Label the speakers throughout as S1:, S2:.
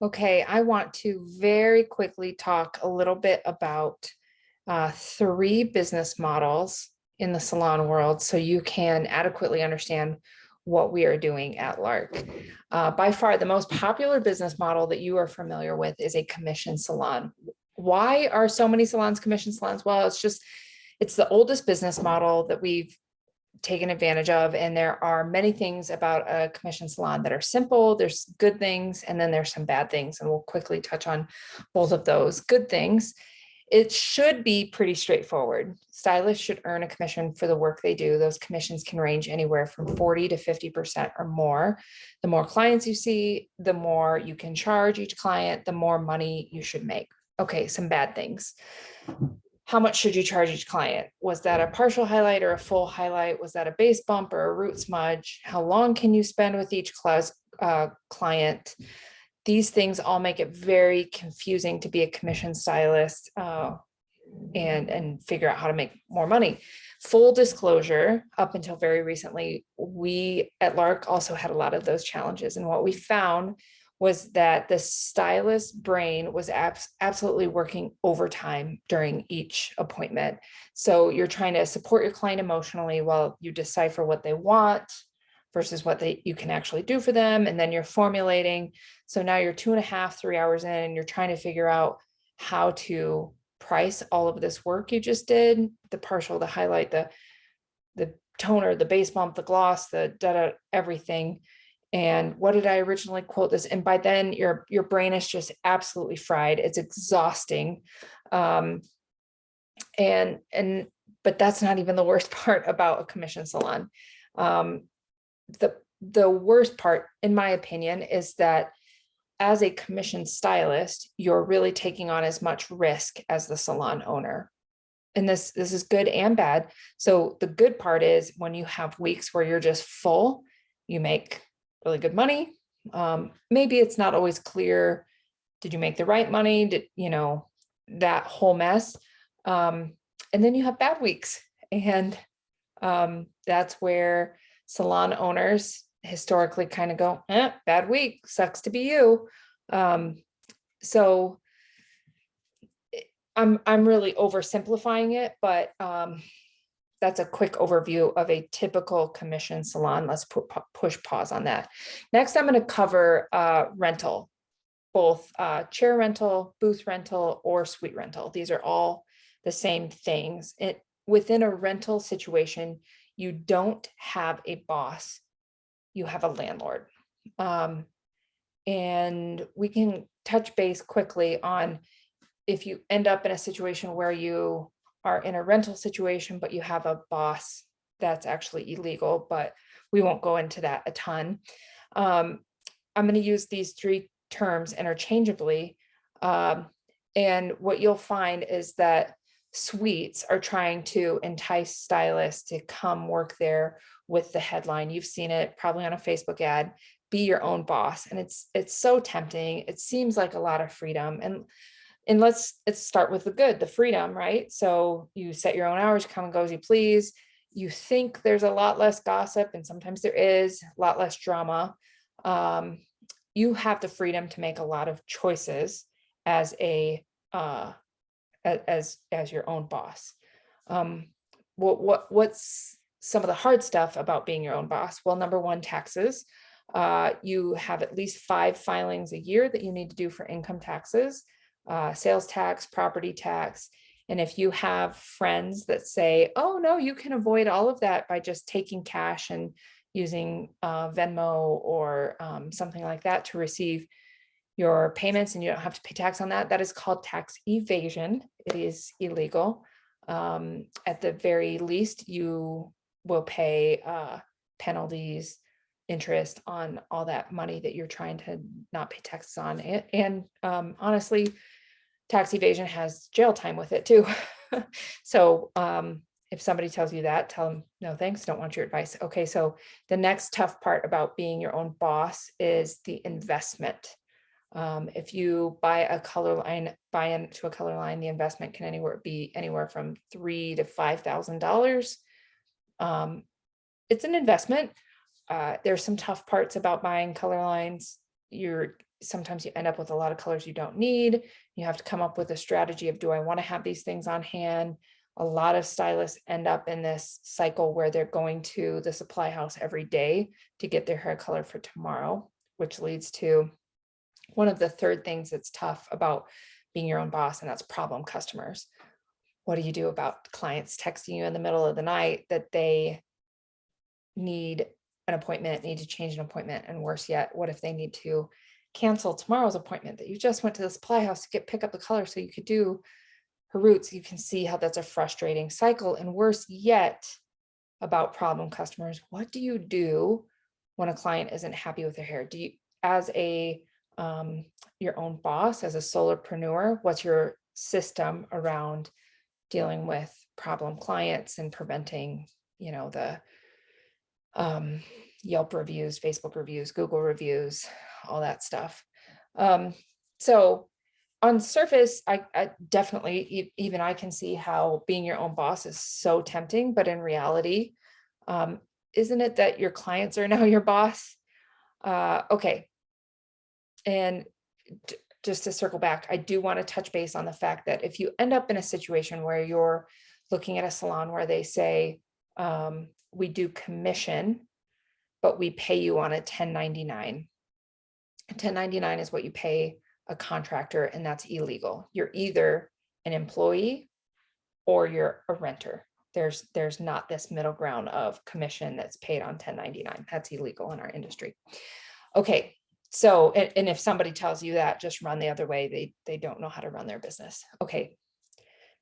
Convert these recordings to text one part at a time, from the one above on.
S1: Okay, I want to very quickly talk a little bit about three business models in the salon world so you can adequately understand what we are doing at Lark. By far, the most popular business model that you are familiar with is a commission salon. Why are so many salons commission salons? Well, it's the oldest business model that we've taken advantage of. And there are many things about a commission salon that are simple. There's good things, and then there's some bad things. And we'll quickly touch on both of those. Good things, it should be pretty straightforward. Stylists should earn a commission for the work they do. Those commissions can range anywhere from 40 to 50% or more. The more clients you see, the more you can charge each client, the more money you should make. Okay, some bad things. How much should you charge each client? Was that a partial highlight or a full highlight? Was that a base bump or a root smudge? How long can you spend with each client? These things all make it very confusing to be a commission stylist and figure out how to make more money. Full disclosure, up until very recently, we at Lark also had a lot of those challenges. And what we found was that the stylist brain was absolutely working overtime during each appointment. So you're trying to support your client emotionally while you decipher what they want versus what you can actually do for them. And then you're formulating. So now you're 2.5, 3 hours in, and you're trying to figure out how to price all of this work you just did, the partial, the highlight, the toner, the base bump, the gloss, the everything. And what did I originally quote this? And by then your brain is just absolutely fried. It's exhausting. But that's not even the worst part about a commission salon. The worst part, in my opinion, is that as a commission stylist, you're really taking on as much risk as the salon owner. And this is good and bad. So the good part is when you have weeks where you're just full, you make really good money. Maybe it's not always clear. Did you make the right money? Did, that whole mess. And then you have bad weeks. And that's where salon owners historically kind of go, bad week, sucks to be you. So I'm really oversimplifying it, but that's a quick overview of a typical commission salon. Let's push pause on that. Next, I'm going to cover rental, both chair rental, booth rental, or suite rental. These are all the same things. Within a rental situation, you don't have a boss, you have a landlord. And we can touch base quickly on if you end up in a situation where you are in a rental situation, but you have a boss, that's actually illegal, but we won't go into that a ton. I'm going to use these three terms interchangeably. And what you'll find is that suites are trying to entice stylists to come work there with the headline. You've seen it probably on a Facebook ad, be your own boss. And it's so tempting. It seems like a lot of freedom. And let's start with the good, the freedom, right? So you set your own hours, come and go as you please. You think there's a lot less gossip, and sometimes there is a lot less drama. You have the freedom to make a lot of choices as as your own boss. What's some of the hard stuff about being your own boss? Well, number one, taxes. You have at least 5 filings a year that you need to do for income taxes. Sales tax, property tax. And if you have friends that say, oh, no, you can avoid all of that by just taking cash and using Venmo or something like that to receive your payments and you don't have to pay tax on that, that is called tax evasion. It is illegal. At the very least, you will pay penalties, interest on all that money that you're trying to not pay taxes on. And honestly, tax evasion has jail time with it too. So if somebody tells you that, tell them, no, thanks, don't want your advice. Okay, so the next tough part about being your own boss is the investment. If you buy into a color line, the investment can be anywhere from $3,000 to $5,000. It's an investment. There's some tough parts about buying color lines. You're sometimes you end up with a lot of colors you don't need. You have to come up with a strategy of, do I want to have these things on hand? A lot of stylists end up in this cycle where they're going to the supply house every day to get their hair color for tomorrow, which leads to one of the third things that's tough about being your own boss, and that's problem customers. What do you do about clients texting you in the middle of the night that they need an appointment, need to change an appointment? And worse yet, what if they need to cancel tomorrow's appointment that you just went to the supply house to pick up the color so you could do her roots? You can see how that's a frustrating cycle. And worse yet, about problem customers, what do you do when a client isn't happy with their hair? Do you, as a your own boss, as a solopreneur, what's your system around dealing with problem clients and preventing, the Yelp reviews, Facebook reviews, Google reviews, all that stuff? So on surface, I definitely, even I can see how being your own boss is so tempting, but in reality, isn't it that your clients are now your boss? Okay. And just to circle back, I do want to touch base on the fact that if you end up in a situation where you're looking at a salon where they say, we do commission, but we pay you on a 1099. A 1099 is what you pay a contractor, and that's illegal. You're either an employee or you're a renter. There's not this middle ground of commission that's paid on 1099. That's illegal in our industry. Okay. So, and if somebody tells you that, just run the other way. They don't know how to run their business. Okay.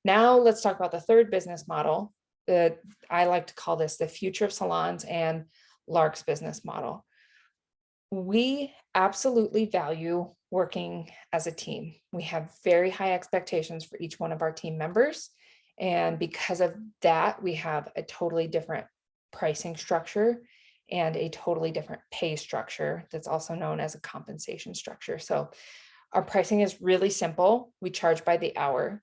S1: Now let's talk about the third business model. I like to call this the future of salons and Lark's business model. We absolutely value working as a team. We have very high expectations for each one of our team members. And because of that, we have a totally different pricing structure and a totally different pay structure that's also known as a compensation structure. So our pricing is really simple. We charge by the hour.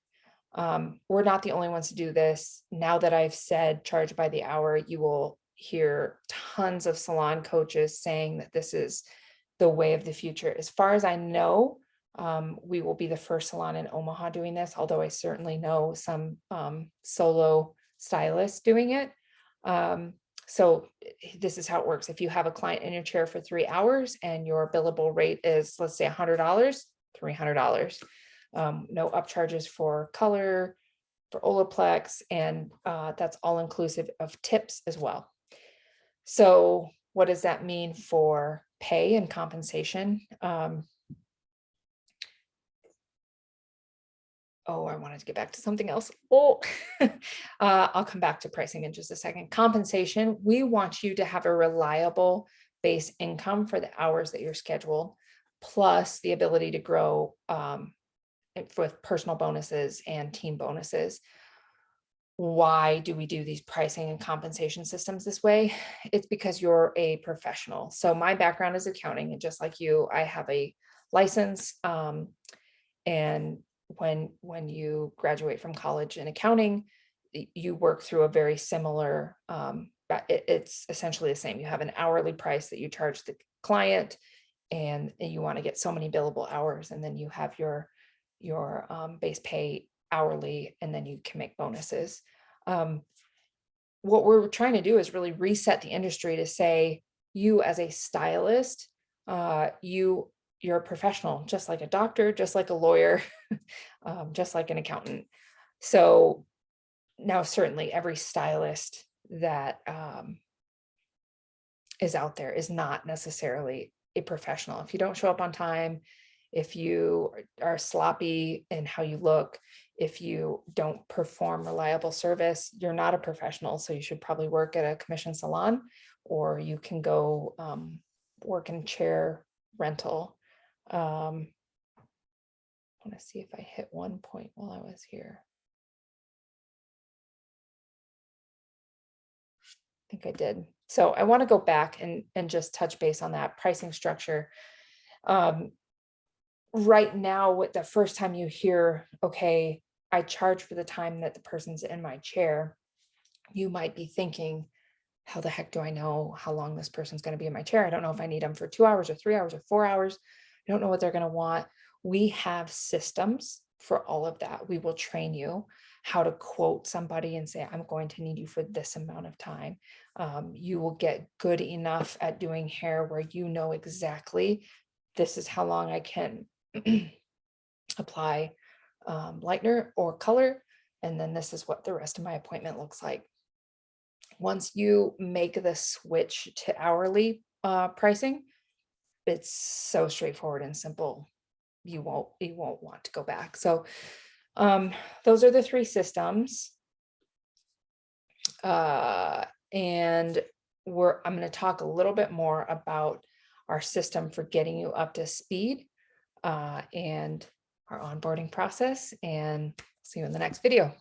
S1: We're not the only ones to do this. Now that I've said charge by the hour, you will hear tons of salon coaches saying that this is the way of the future. As far as I know, we will be the first salon in Omaha doing this, although I certainly know some solo stylists doing it. So this is how it works. If you have a client in your chair for 3 hours and your billable rate is, let's say, $100, $300. No upcharges for color, for Olaplex, and that's all inclusive of tips as well. So what does that mean for pay and compensation? I wanted to get back to something else. I'll come back to pricing in just a second. Compensation, we want you to have a reliable base income for the hours that you're scheduled, plus the ability to grow with personal bonuses and team bonuses. Why do we do these pricing and compensation systems this way? It's because you're a professional. So my background is accounting, and just like you, I have a license. And when you graduate from college in accounting, you work through a very similar, it's essentially the same. You have an hourly price that you charge the client, and you want to get so many billable hours, and then you have your base pay hourly, and then you can make bonuses. What we're trying to do is really reset the industry to say, you as a stylist, you're a professional, just like a doctor, just like a lawyer, just like an accountant. So now certainly every stylist that is out there is not necessarily a professional. If you don't show up on time, if you are sloppy in how you look, if you don't perform reliable service, you're not a professional. So you should probably work at a commission salon, or you can go work in chair rental. I want to see if I hit one point while I was here. I think I did. So I want to go back and just touch base on that pricing structure. Right now, the first time you hear, okay, I charge for the time that the person's in my chair, you might be thinking, how the heck do I know how long this person's going to be in my chair? I don't know if I need them for 2 hours or 3 hours or 4 hours. I don't know what they're going to want. We have systems for all of that. We will train you how to quote somebody and say, I'm going to need you for this amount of time. You will get good enough at doing hair where you know exactly this is how long I can apply lightener or color. And then this is what the rest of my appointment looks like. Once you make the switch to hourly pricing, it's so straightforward and simple. You won't want to go back. So those are the three systems. And I'm going to talk a little bit more about our system for getting you up to speed and our onboarding process, and see you in the next video.